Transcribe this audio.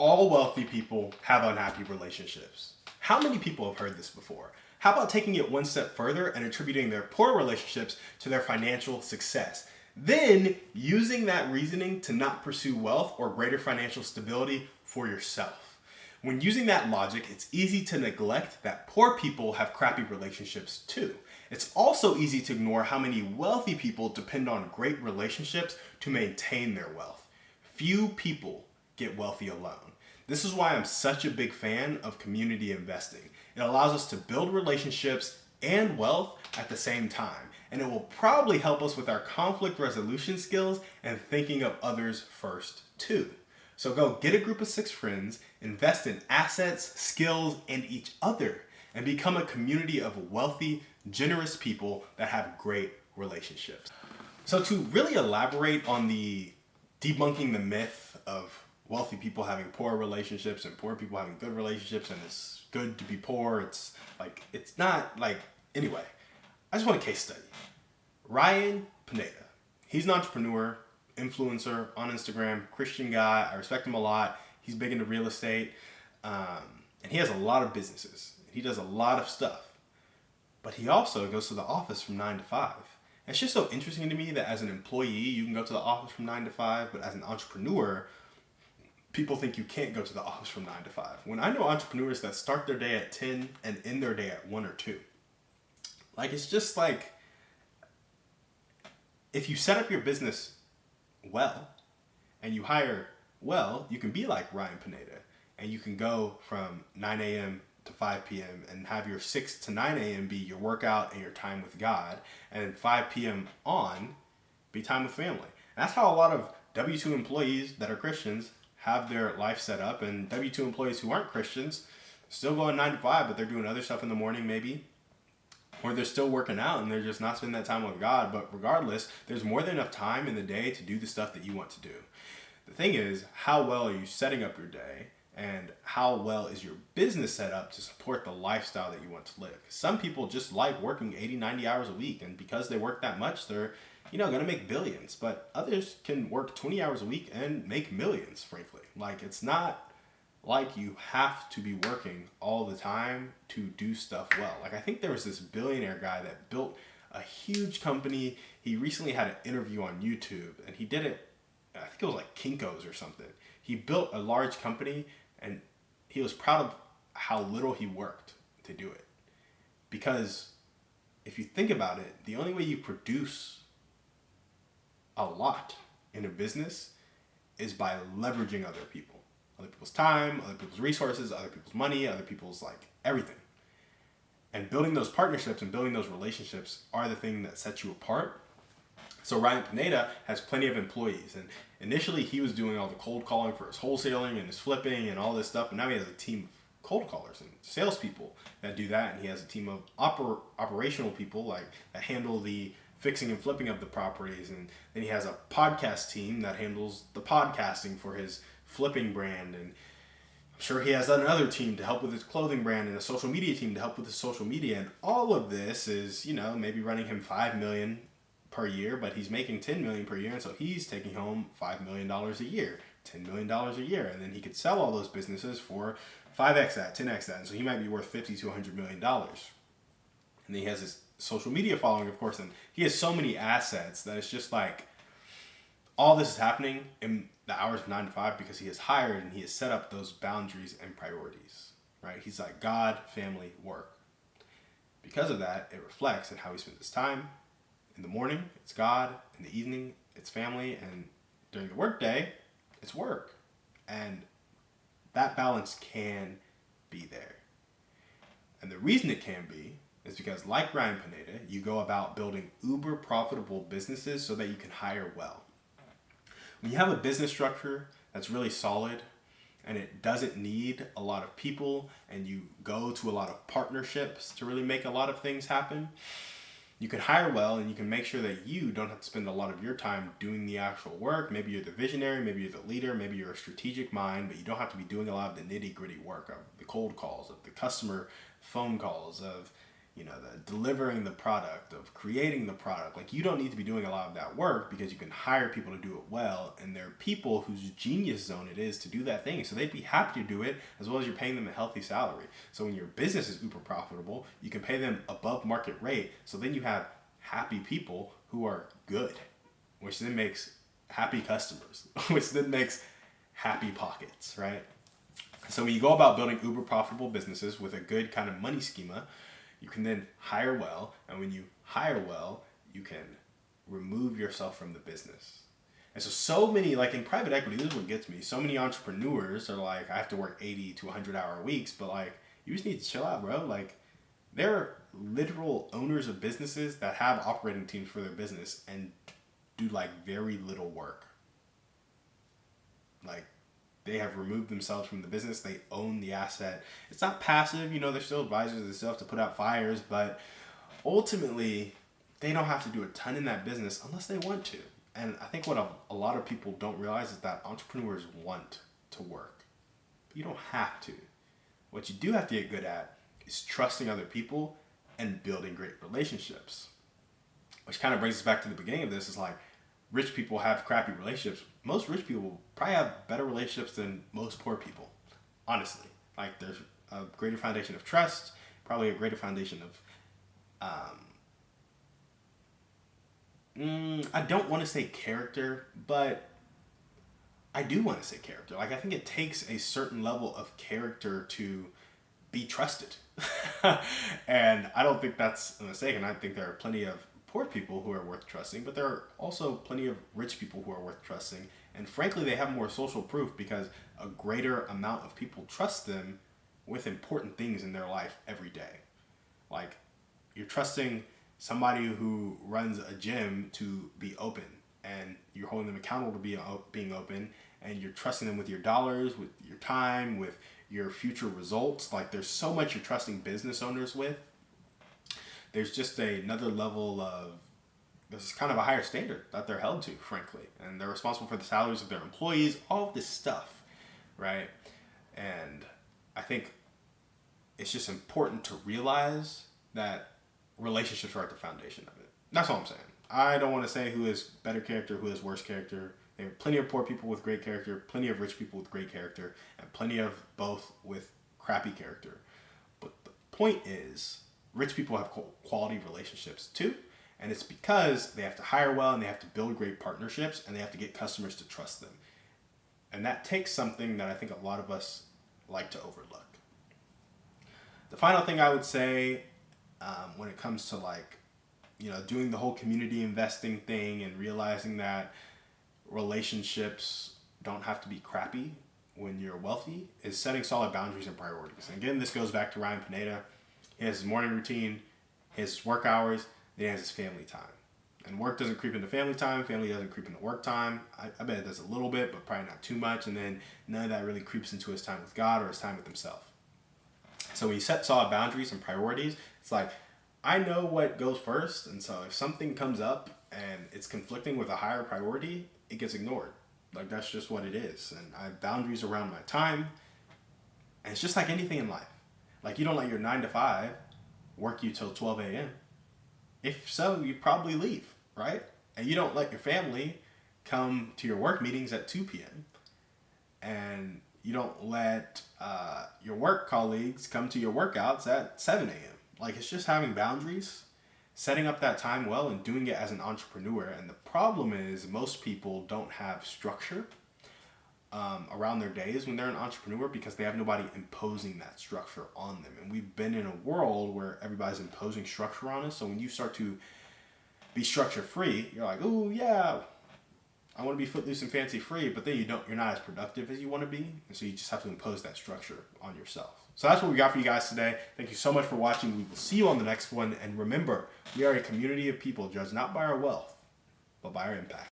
all wealthy people have unhappy relationships. How many people have heard this before? How about taking it one step further and attributing their poor relationships to their financial success? Then using that reasoning to not pursue wealth or greater financial stability for yourself. When using that logic, it's easy to neglect that poor people have crappy relationships too. It's also easy to ignore how many wealthy people depend on great relationships to maintain their wealth. Few people get wealthy alone. This is why I'm such a big fan of community investing. It allows us to build relationships and wealth at the same time, and it will probably help us with our conflict resolution skills and thinking of others first too. So go get a group of 6 friends, invest in assets, skills, and each other, and become a community of wealthy, generous people that have great relationships. So to really elaborate on the debunking the myth of wealthy people having poor relationships and poor people having good relationships, and it's good to be poor, it's not like, anyway, I just want a case study. Ryan Pineda, he's an entrepreneur, influencer on Instagram, Christian guy. I respect him a lot. He's big into real estate, and he has a lot of businesses. He does a lot of stuff, but he also goes to the office from 9 to 5. And it's just so interesting to me that as an employee, you can go to the office from 9 to 5, but as an entrepreneur, people think you can't go to the office from 9 to 5. When I know entrepreneurs that start their day at 10 and end their day at 1 or 2. Like, it's just like, if you set up your business well and you hire well, you can be like Ryan Pineda, and you can go from 9 a.m. to 5 p.m. and have your 6 to 9 a.m. be your workout and your time with God, and 5 p.m. on be time with family. And that's how a lot of W-2 employees that are Christians have their life set up, and W-2 employees who aren't Christians still going 9 to 5, but they're doing other stuff in the morning maybe, or they're still working out and they're just not spending that time with God. But regardless, there's more than enough time in the day to do the stuff that you want to do. The thing is, how well are you setting up your day, and how well is your business set up to support the lifestyle that you want to live? Some people just like working 80, 90 hours a week, and because they work that much, they're going to make billions. But others can work 20 hours a week and make millions, frankly. Like, it's not like you have to be working all the time to do stuff well. Like, I think there was this billionaire guy that built a huge company. He recently had an interview on YouTube, and he did it, I think it was like Kinko's or something. He built a large company, and he was proud of how little he worked to do it. Because if you think about it, the only way you produce a lot in a business is by leveraging other people. Other people's time, other people's resources, other people's money, other people's everything. And building those partnerships and building those relationships are the thing that sets you apart. So Ryan Pineda has plenty of employees, and initially he was doing all the cold calling for his wholesaling and his flipping and all this stuff, but now he has a team of cold callers and salespeople that do that, and he has a team of operational people that handle the fixing and flipping of the properties, and then he has a podcast team that handles the podcasting for his flipping brand, and I'm sure he has another team to help with his clothing brand, and a social media team to help with his social media. And all of this is, maybe running him $5 million per year, but he's making $10 million per year, and so he's taking home $5 million a year, $10 million a year, and then he could sell all those businesses for 5x that, 10x that, and so he might be worth $50 to $100 million. And then he has his social media following, of course, and he has so many assets that it's just like, all this is happening in the hours of 9 to 5 because he has hired and he has set up those boundaries and priorities, right? He's like God, family, work. Because of that, it reflects in how he spends his time. In the morning, it's God. In the evening, it's family. And during the workday, it's work. And that balance can be there. And the reason it can be is because, like Ryan Pineda, you go about building uber profitable businesses so that you can hire well. When you have a business structure that's really solid and it doesn't need a lot of people, and you go to a lot of partnerships to really make a lot of things happen, you can hire well, and you can make sure that you don't have to spend a lot of your time doing the actual work. Maybe you're the visionary, maybe you're the leader, maybe you're a strategic mind, but you don't have to be doing a lot of the nitty-gritty work of the cold calls, of the customer phone calls, of the delivering the product, of creating the product. Like, you don't need to be doing a lot of that work because you can hire people to do it well, and there are people whose genius zone it is to do that thing. So they'd be happy to do it, as well as you're paying them a healthy salary. So when your business is uber profitable, you can pay them above market rate. So then you have happy people who are good, which then makes happy customers, which then makes happy pockets, right? So when you go about building uber profitable businesses with a good kind of money schema, you can then hire well. And when you hire well, you can remove yourself from the business. And so many, like in private equity, this is what gets me. So many entrepreneurs are like, I have to work 80 to 100-hour weeks, but like, you just need to chill out, bro. Like, there are literal owners of businesses that have operating teams for their business and do like very little work. Like, they have removed themselves from the business. They own the asset. It's not passive, they're still advisors. They still have to put out fires, but ultimately they don't have to do a ton in that business unless they want to. And I think what a lot of people don't realize is that entrepreneurs want to work. But you don't have to. What you do have to get good at is trusting other people and building great relationships. Which kind of brings us back to the beginning of this, is like, rich people have crappy relationships. Most rich people probably have better relationships than most poor people, honestly. Like, there's a greater foundation of trust, probably a greater foundation of, I don't want to say character, but I do want to say character. Like, I think it takes a certain level of character to be trusted. And I don't think that's a mistake. And I think there are plenty of poor people who are worth trusting, but there are also plenty of rich people who are worth trusting. And frankly, they have more social proof because a greater amount of people trust them with important things in their life every day. Like, you're trusting somebody who runs a gym to be open, and you're holding them accountable to being open, and you're trusting them with your dollars, with your time, with your future results. Like, there's so much you're trusting business owners with. There's just another level of, there's kind of a higher standard that they're held to, frankly. And they're responsible for the salaries of their employees, all of this stuff, right? And I think it's just important to realize that relationships are at the foundation of it. That's all I'm saying. I don't want to say who is better character, who is worse character. There are plenty of poor people with great character, plenty of rich people with great character, and plenty of both with crappy character. But the point is, rich people have quality relationships too, and it's because they have to hire well, and they have to build great partnerships, and they have to get customers to trust them. And that takes something that I think a lot of us like to overlook. The final thing I would say, when it comes to doing the whole community investing thing and realizing that relationships don't have to be crappy when you're wealthy, is setting solid boundaries and priorities. And again, this goes back to Ryan Pineda. He has his morning routine, his work hours, then he has his family time. And work doesn't creep into family time, family doesn't creep into work time. I bet it does a little bit, but probably not too much. And then none of that really creeps into his time with God or his time with himself. So when you set solid boundaries and priorities, it's like, I know what goes first. And so if something comes up and it's conflicting with a higher priority, it gets ignored. Like, that's just what it is. And I have boundaries around my time. And it's just like anything in life. Like, you don't let your 9 to 5 work you till 12 a.m. If so, you probably leave, right? And you don't let your family come to your work meetings at 2 p.m. And you don't let your work colleagues come to your workouts at 7 a.m. Like, it's just having boundaries, setting up that time well, and doing it as an entrepreneur. And the problem is, most people don't have structure around their days when they're an entrepreneur, because they have nobody imposing that structure on them. And we've been in a world where everybody's imposing structure on us. So when you start to be structure free, you're like, oh yeah, I want to be footloose and fancy free, but then you're not as productive as you want to be. And so you just have to impose that structure on yourself. So that's what we got for you guys today. Thank you so much for watching. We will see you on the next one. And remember, we are a community of people judged not by our wealth, but by our impact.